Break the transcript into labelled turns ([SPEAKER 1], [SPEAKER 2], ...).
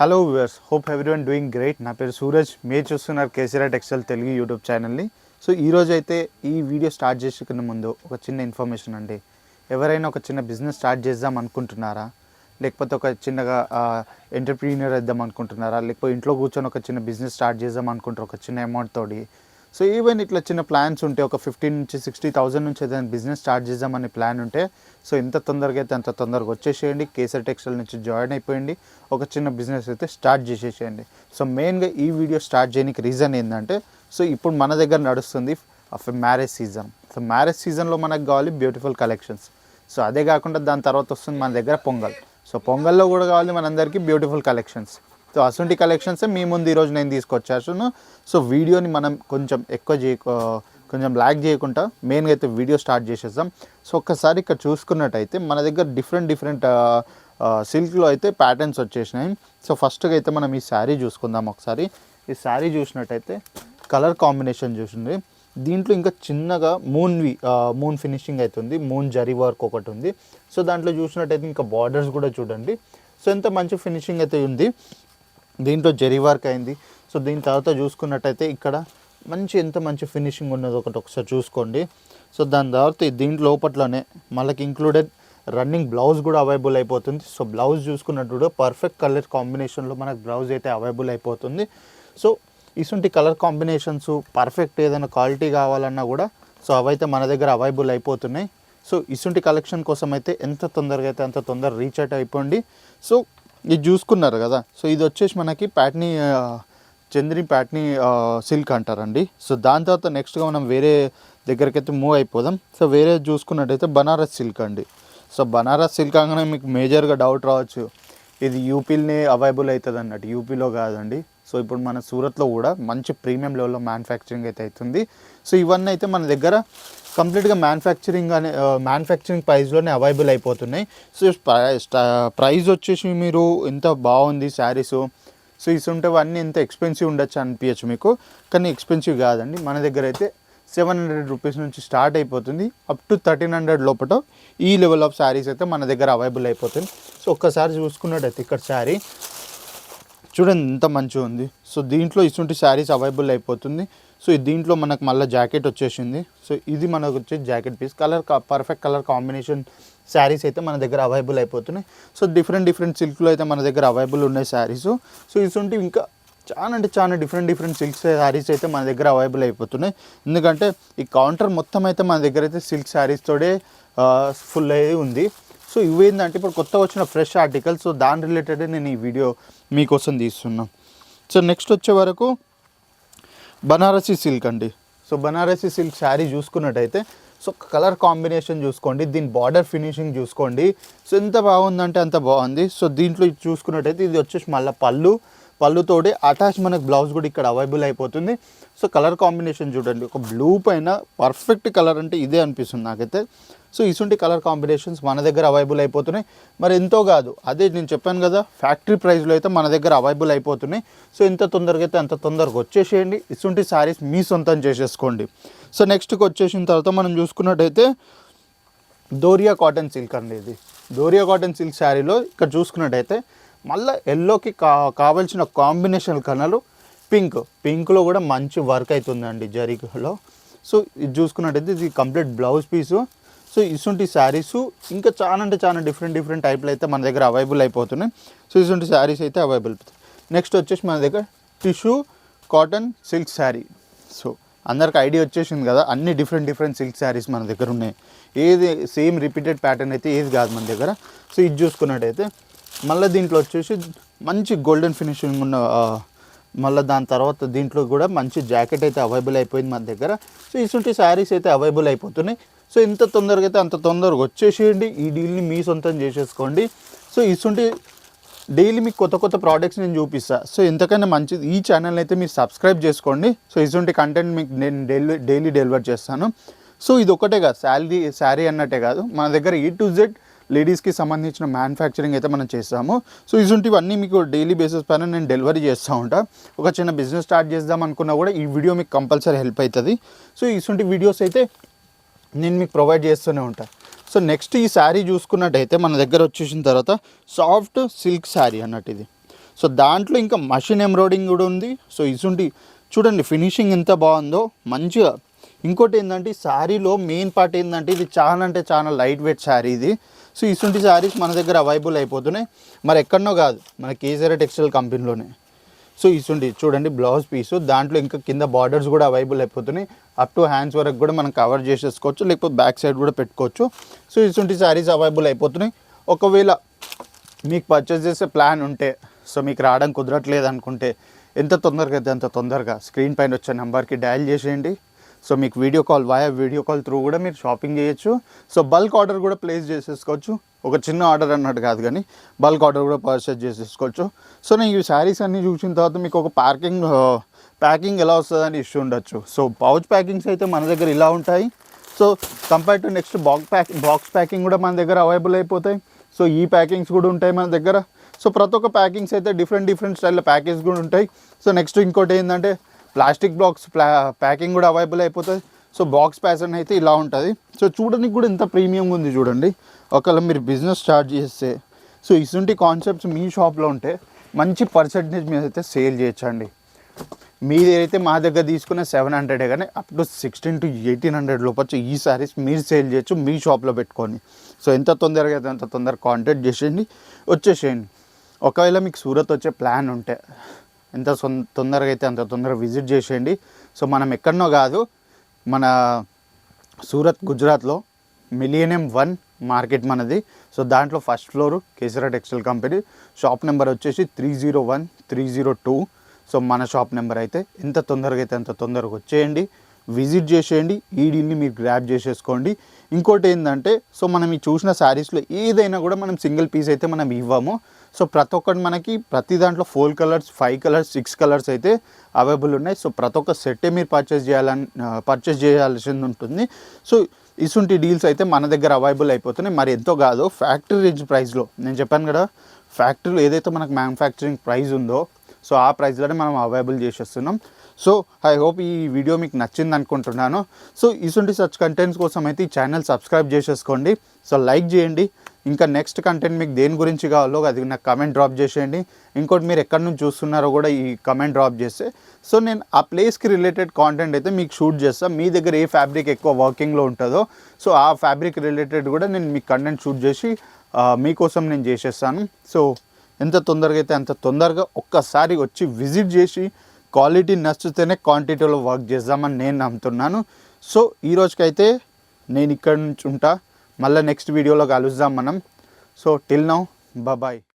[SPEAKER 1] Hello viewers, hope everyone doing great. నా పేరు సూరజ్. మీరు చూస్తున్నారు కేసీఆర్ టెక్స్టైల్ తెలుగు యూట్యూబ్ ఛానల్ని. సో ఈరోజు అయితే ఈ వీడియో స్టార్ట్ చేసుకునే ముందు ఒక చిన్న ఇన్ఫర్మేషన్ అండి. ఎవరైనా ఒక చిన్న బిజినెస్ స్టార్ట్ చేద్దాం అనుకుంటున్నారా, లేకపోతే ఒక చిన్నగా ఎంటర్ప్రీనియర్ ఇద్దాం అనుకుంటున్నారా, లేకపోతే ఇంట్లో కూర్చొని ఒక చిన్న బిజినెస్ స్టార్ట్ చేద్దాం అనుకుంటారు ఒక చిన్న అమౌంట్ తోటి. సో ఈవెన్ ఇట్లా చిన్న ప్లాన్స్ ఉంటే ఒక 15,000 నుంచి 60,000 నుంచి ఏదైనా బిజినెస్ స్టార్ట్ చేద్దామని ప్లాన్ ఉంటే సో ఎంత తొందరగా అయితే అంత తొందరగా వచ్చేసేయండి. కేసీఆర్ టెక్స్టైల్ నుంచి జాయిన్ అయిపోయింది, ఒక చిన్న బిజినెస్ అయితే స్టార్ట్ చేసేసేయండి. సో మెయిన్గా ఈ వీడియో స్టార్ట్ చేయడానికి రీజన్ ఏంటంటే, సో ఇప్పుడు మన దగ్గర నడుస్తుంది మ్యారేజ్ సీజన్. సో మ్యారేజ్ సీజన్లో మనకు కావాలి బ్యూటిఫుల్ కలెక్షన్స్. సో అదే కాకుండా దాని తర్వాత వస్తుంది మన దగ్గర పొంగల్. సో పొంగల్లో కూడా కావాలి మనందరికీ బ్యూటిఫుల్ కలెక్షన్స్. సో అసొంటి కలెక్షన్సే మీ ముందు ఈరోజు నేను తీసుకొచ్చాను. సో వీడియోని మనం కొంచెం కొంచెం బ్లాక్ చేయకుండా మెయిన్గా అయితే వీడియో స్టార్ట్ చేసేద్దాం. సో ఒక్కసారి ఇక్కడ చూసుకున్నట్టయితే మన దగ్గర డిఫరెంట్ సిల్క్లో అయితే ప్యాటర్న్స్ వచ్చేసినాయి. సో ఫస్ట్గా అయితే మనం ఈ శారీ చూసుకుందాం. ఒకసారి ఈ శారీ చూసినట్టయితే కలర్ కాంబినేషన్ చూసింది. దీంట్లో ఇంకా చిన్నగా మూన్ ఫినిషింగ్ అవుతుంది, మూన్ జరీ వర్క్ ఒకటి ఉంది. సో దాంట్లో చూసినట్టయితే ఇంకా బార్డర్స్ కూడా చూడండి. సో ఎంత మంచి ఫినిషింగ్ అయితే ఉంది. దీంట్లో జరీ వర్క్ అయింది. సో దీని తర్వాత చూసుకున్నట్టయితే ఇక్కడ ఎంత మంచి ఫినిషింగ్ ఉన్నది ఒకసారి చూసుకోండి. సో దాని తర్వాత దీంట్ లోపట్లోనే మనకి ఇంక్లూడెడ్ రన్నింగ్ బ్లౌజ్ కూడా అవైలబుల్ అయిపోతుంది. సో బ్లౌజ్ చూసుకున్నట్టు పర్ఫెక్ట్ కలర్ కాంబినేషన్లో మనకు బ్లౌజ్ అయితే అవైలబుల్ అయిపోతుంది. సో ఇటువంటి కలర్ కాంబినేషన్స్ పర్ఫెక్ట్ ఏదైనా క్వాలిటీ కావాలన్నా కూడా సో అవైతే మన దగ్గర అవైలబుల్ అయిపోతున్నాయి. సో ఇటువంటి కలెక్షన్ కోసం అయితే ఎంత తొందరగా అయితే అంత తొందర రీచ్ అయిపోండి. సో ఇది చూసుకున్నారు కదా. సో ఇది వచ్చేసి మనకి చంద్రి ప్యాట్నీ సిల్క్ అంటారండి. సో దాని తర్వాత నెక్స్ట్గా మనం వేరే దగ్గరికి అయితే మూవ్ అయిపోదాం. సో వేరే చూసుకున్నట్టయితే బనారస్ సిల్క్ అండి. సో బనారస్ సిల్క్ అనగానే మీకు మేజర్గా డౌట్ రావచ్చు, ఇది యూపీలోనే అవైలబుల్ అవుతుంది అన్నట్టు. యూపీలో కాదండి. సో ఇప్పుడు మన సూరత్లో కూడా మంచి ప్రీమియం లెవెల్లో మ్యానుఫ్యాక్చరింగ్ అయితే అవుతుంది. సో ఇవన్నీ అయితే మన దగ్గర కంప్లీట్గా మ్యానుఫ్యాక్చరింగ్ ప్రైస్లోనే అవైలబుల్ అయిపోతున్నాయి. సో ప్రైస్ వచ్చేసి మీరు ఎంత బాగుంది శారీసు. సో ఇసుంటవన్నీ ఎంత ఎక్స్పెన్సివ్ ఉండొచ్చు అనిపించచ్చు మీకు, కానీ ఎక్స్పెన్సివ్ కాదండి. మన దగ్గర అయితే 700 రూపీస్ నుంచి స్టార్ట్ అయిపోతుంది, అప్ టు 1300 లోపల ఈ లెవెల్ ఆఫ్ శారీస్ అయితే మన దగ్గర అవైలబుల్ అయిపోతుంది. సో ఒక్కసారి చూసుకున్నట్టయితే ఇక్కడ శారీ చూడండి ఎంత మంచిగా ఉంది. సో దీంట్లో ఇటువంటి శారీస్ అవైలబుల్ అయిపోతుంది. సో దీంట్లో మనకు మళ్ళీ జాకెట్ వచ్చేసింది. సో ఇది మనకు వచ్చే jacket piece perfect colour combination saris అయితే మన దగ్గర అవైలబుల్ అయిపోతున్నాయి. సో డిఫరెంట్ సిల్క్లో అయితే మన దగ్గర అవైలబుల్ ఉన్నాయి శారీస్. సో ఇటువంటి ఇంకా చాలా డిఫరెంట్ సిల్క్ శారీస్ అయితే మన దగ్గర అవైలబుల్ అయిపోతున్నాయి. ఎందుకంటే ఈ కౌంటర్ మొత్తం అయితే మన దగ్గర అయితే సిల్క్ శారీస్ తోడే ఫుల్ అయ్యి ఉంది. సో ఇవేంటంటే ఇప్పుడు కొత్తగా వచ్చిన ఫ్రెష్ ఆర్టికల్. సో దాని రిలేటెడ్ నేను ఈ వీడియో మీకోసం తీస్తున్నాను. సో నెక్స్ట్ వచ్చే వరకు బనారసీ సిల్క్ అండి. సో బనారసీ సిల్క్ శారీ చూసుకున్నట్టయితే సో కలర్ కాంబినేషన్ చూసుకోండి, దీని బార్డర్ ఫినిషింగ్ చూసుకోండి. సో ఎంత బాగుందంటే అంత బాగుంది. సో దీంట్లో చూసుకున్నట్టయితే ఇది వచ్చేసి మళ్ళీ పళ్ళుతోటి అటాచ్ మనకు బ్లౌజ్ కూడా ఇక్కడ అవైలబుల్ అయిపోతుంది. సో కలర్ కాంబినేషన్ చూడండి, ఒక బ్లూ పైన పర్ఫెక్ట్ కలర్ అంటే ఇదే అనిపిస్తుంది నాకైతే. సో ఇటువంటి కలర్ కాంబినేషన్స్ మన దగ్గర అవైలబుల్ అయిపోతున్నాయి. మరి ఎంతో కాదు, అదే నేను చెప్పాను కదా, ఫ్యాక్టరీ ప్రైస్లో అయితే మన దగ్గర అవైలబుల్ అయిపోతున్నాయి. సో ఎంత తొందరగా అయితే అంత తొందరగా వచ్చేసేయండి, ఇటువంటి శారీస్ మీ సొంతం చేసేసుకోండి. సో నెక్స్ట్కి వచ్చేసిన తర్వాత మనం చూసుకున్నట్టయితే దోరియా కాటన్ సిల్క్ అండి. ఇది దోరియా కాటన్ సిల్క్ శారీలో ఇక్కడ చూసుకున్నట్టయితే మళ్ళీ ఎల్లోకి కావాల్సిన కాంబినేషన్ కలరు పింక్లో కూడా మంచి వర్క్ అవుతుందండి జరీలో. సో ఇది చూసుకున్నట్టయితే ఇది కంప్లీట్ బ్లౌజ్ పీసు. సో ఇటువంటి శారీస్ ఇంకా చాలా డిఫరెంట్ టైప్లో అయితే మన దగ్గర అవైలబుల్ అయిపోతున్నాయి. సో ఇటువంటి శారీస్ అయితే అవైలబుల్. నెక్స్ట్ వచ్చేసి మన దగ్గర tissue cotton silk sari. So అందరికి ఐడియా వచ్చేసింది కదా, అన్ని డిఫరెంట్ సిల్క్ శారీస్ మన దగ్గర ఉన్నాయి. ఏది సేమ్ రిపీటెడ్ ప్యాటర్న్ అయితే ఏది కాదు మన దగ్గర. సో ఇది చూసుకున్నట్టయితే మళ్ళీ దీంట్లో వచ్చేసి మంచి గోల్డెన్ ఫినిషింగ్ ఉన్న మళ్ళీ దాని తర్వాత దీంట్లో కూడా మంచి జాకెట్ అయితే అవైలబుల్ అయిపోయింది మన దగ్గర. సో ఇటువంటి శారీస్ అయితే అవైలబుల్ అయిపోతున్నాయి. సో ఎంత తొందరగా అయితే అంత తొందరగా వచ్చేసేయండి, ఈ డీల్ని మీ సొంతం చేసేసుకోండి. సో ఇటువంటి డైలీ మీకు కొత్త ప్రోడక్ట్స్ నేను చూపిస్తాను. సో ఎంతకైనా మంచిది ఈ ఛానల్ అయితే మీరు సబ్స్క్రైబ్ చేసుకోండి. సో ఇటువంటి కంటెంట్ మీకు నేను డైలీ డెలివర్ చేస్తాను. సో ఇది ఒకటే కాదు, శారీ అన్నట్టే కాదు, మన దగ్గర A to Z లేడీస్కి సంబంధించిన మ్యానుఫ్యాక్చరింగ్ అయితే మనం చేస్తాము. సో ఇటువంటివన్నీ మీకు డైలీ బేసిస్ పైన నేను డెలివరీ చేస్తూ ఉంటాను. ఒక చిన్న బిజినెస్ స్టార్ట్ చేద్దాం అనుకున్నా కూడా ఈ వీడియో మీకు కంపల్సరీ హెల్ప్ అవుతుంది. సో ఇటువంటి వీడియోస్ అయితే నేను మీకు ప్రొవైడ్ చేస్తూనే ఉంటాను. సో నెక్స్ట్ ఈ శారీ చూసుకున్నట్టయితే మన దగ్గర వచ్చేసిన తర్వాత సాఫ్ట్ సిల్క్ శారీ అన్నట్టు ఇది. సో దాంట్లో ఇంకా మషిన్ ఎంబ్రాయిడింగ్ కూడా ఉంది. సో ఇసుంటి చూడండి ఫినిషింగ్ ఎంత బాగుందో మంచిగా. ఇంకోటి ఏంటంటే ఈ శారీలో మెయిన్ పార్ట్ ఏంటంటే ఇది చాలా అంటే చాలా లైట్ వెయిట్ శారీ ఇది. సో ఇసుంటి శారీస్ మన దగ్గర అవైలబుల్ అయిపోతున్నాయి, మరి ఎక్కడనో కాదు, మన కేసీఆర్ టెక్స్టైల్ కంపెనీలోనే. సో ఇసుంటి చూడండి బ్లౌజ్ పీసు, దాంట్లో ఇంకా కింద బార్డర్స్ కూడా అవైలబుల్ అయిపోతున్నాయి. అప్ టు హ్యాండ్స్ వరకు కూడా మనం కవర్ చేసేసుకోవచ్చు, లేకపోతే బ్యాక్ సైడ్ కూడా పెట్టుకోవచ్చు. సో ఇసుంటి శారీస్ అవైలబుల్ అయిపోతున్నాయి. ఒకవేళ మీకు పర్చేస్ చేసే ప్లాన్ ఉంటే, సో మీకు రావడం కుదరట్లేదు అనుకుంటే, ఎంత తొందరగా అయితే అంత తొందరగా స్క్రీన్ పైన వచ్చే నెంబర్కి డయల్ చేసేయండి. సో మీకు వీడియో కాల్ త్రూ కూడా మీరు షాపింగ్ చేయొచ్చు. సో బల్క్ ఆర్డర్ కూడా ప్లేస్ చేసేసుకోవచ్చు. ఒక చిన్న ఆర్డర్ అన్నట్టు కాదు కానీ బల్క్ ఆర్డర్ కూడా పర్చేస్ చేసేసుకోవచ్చు. సో నేను ఈ శారీస్ అన్నీ చూసిన తర్వాత మీకు ఒక ప్యాకింగ్ ఎలా వస్తుందని ఇష్యూ ఉండొచ్చు. సో పౌచ్ ప్యాకింగ్స్ అయితే మన దగ్గర ఇలా ఉంటాయి. So compare to next box packing కూడా మన దగ్గర అవైలబుల్ అయిపోతాయి. సో ఈ ప్యాకింగ్స్ కూడా ఉంటాయి మన దగ్గర. సో ప్రతి ఒక్క ప్యాకింగ్స్ అయితే డిఫరెంట్ స్టైల్లో ప్యాకేజ్ కూడా ఉంటాయి. సో నెక్స్ట్ ఇంకోటి ఏంటంటే ప్లాస్టిక్ బాక్స్ ప్యాకింగ్ కూడా అవైలబుల్ అయిపోతుంది. సో బాక్స్ ప్యాటర్న్ అయితే ఇలా ఉంటుంది. సో చూడడానికి కూడా ఎంత ప్రీమియంగా ఉంది చూడండి. ఒకవేళ మీరు బిజినెస్ స్టార్ట్ చేస్తే, సో ఇటువంటి కాన్సెప్ట్స్ మీ షాప్లో ఉంటే మంచి పర్సెంటేజ్ మీద అయితే సేల్ చేయొచ్చండి. మీదైతే మా దగ్గర తీసుకునే 700 కానీ అప్ టు 1600 to 1800 లోపొచ్చు ఈ శారీస్ మీరు సేల్ చేయొచ్చు మీ షాప్లో పెట్టుకొని. సో ఎంత తొందరగా అయితే అంత తొందరగా కాంటాక్ట్ చేసేయండి, వచ్చేసేయండి. ఒకవేళ మీకు సూరత్ వచ్చే ప్లాన్ ఉంటే ఎంత తొందరగా అయితే అంత తొందరగా విజిట్ చేసేయండి. సో మనం ఎక్కడనో కాదు, మన సూరత్ గుజరాత్లో మిలీనియం 1 మార్కెట్ మనది. సో దాంట్లో first floor KCR textile company, shop number వచ్చేసి 301, 302. సో మన షాప్ నెంబర్ అయితే ఎంత తొందరగా అయితే అంత తొందరగా వచ్చేయండి, విజిట్ చేసేయండి, ఈ డీల్ని మీరు గ్రాబ్ చేసేసుకోండి. ఇంకోటి ఏంటంటే, సో మనం ఈ చూసిన శారీస్లో ఏదైనా కూడా మనం సింగిల్ పీస్ అయితే మనం ఇవ్వము. సో ప్రతి ఒక్కటి మనకి ప్రతి దాంట్లో 4 కలర్స్, 5 కలర్స్, 6 కలర్స్ అయితే అవైలబుల్ ఉన్నాయి. సో ప్రతి ఒక్క సెట్టే మీరు పర్చేస్ చేయాల్సింది ఉంటుంది. సో ఇసుంటి డీల్స్ అయితే మన దగ్గర అవైలబుల్ అయిపోతున్నాయి. మరి ఎంతో కాదు, ఫ్యాక్టరీ రేంజ్ ప్రైస్లో. నేను చెప్పాను కదా, ఫ్యాక్టరీలో ఏదైతే మనకు మ్యానుఫ్యాక్చరింగ్ ప్రైస్ ఉందో సో ఆ ప్రైస్లోనే మనం అవైలబుల్ చేసేస్తున్నాం. సో ఐ హోప్ ఈ వీడియో మీకు నచ్చింది అనుకుంటున్నాను. సో ఇటువంటి సచ్ కంటెంట్స్ కోసం అయితే ఈ ఛానల్ సబ్స్క్రైబ్ చేసేసుకోండి. సో లైక్ చేయండి. ఇంకా నెక్స్ట్ కంటెంట్ మీకు దేని గురించి కావాలో అది నాకు కమెంట్ డ్రాప్ చేసేయండి. ఇంకోటి మీరు ఎక్కడి నుంచి చూస్తున్నారో కూడా ఈ కమెంట్ డ్రాప్ చేస్తే సో నేను ఆ ప్లేస్కి రిలేటెడ్ కాంటెంట్ అయితే మీకు షూట్ చేస్తాను. మీ దగ్గర ఏ ఫ్యాబ్రిక్ ఎక్కువ వర్కింగ్లో ఉంటుందో సో ఆ ఫ్యాబ్రిక్ రిలేటెడ్ కూడా నేను మీకు కంటెంట్ షూట్ చేసి మీకోసం నేను చేసేస్తాను. సో ఎంత తొందరగా అయితే అంత తొందరగా ఒక్కసారి వచ్చి విజిట్ చేసి క్వాలిటీ నచ్చితేనే క్వాంటిటీలో వర్క్ చేద్దామని నేను నమ్ముతున్నాను. సో ఈ రోజుకైతే నేను ఇక్కడ నుంచి ఉంటా. మళ్ళీ నెక్స్ట్ వీడియోలో కలుద్దాం మనం. So till now bye.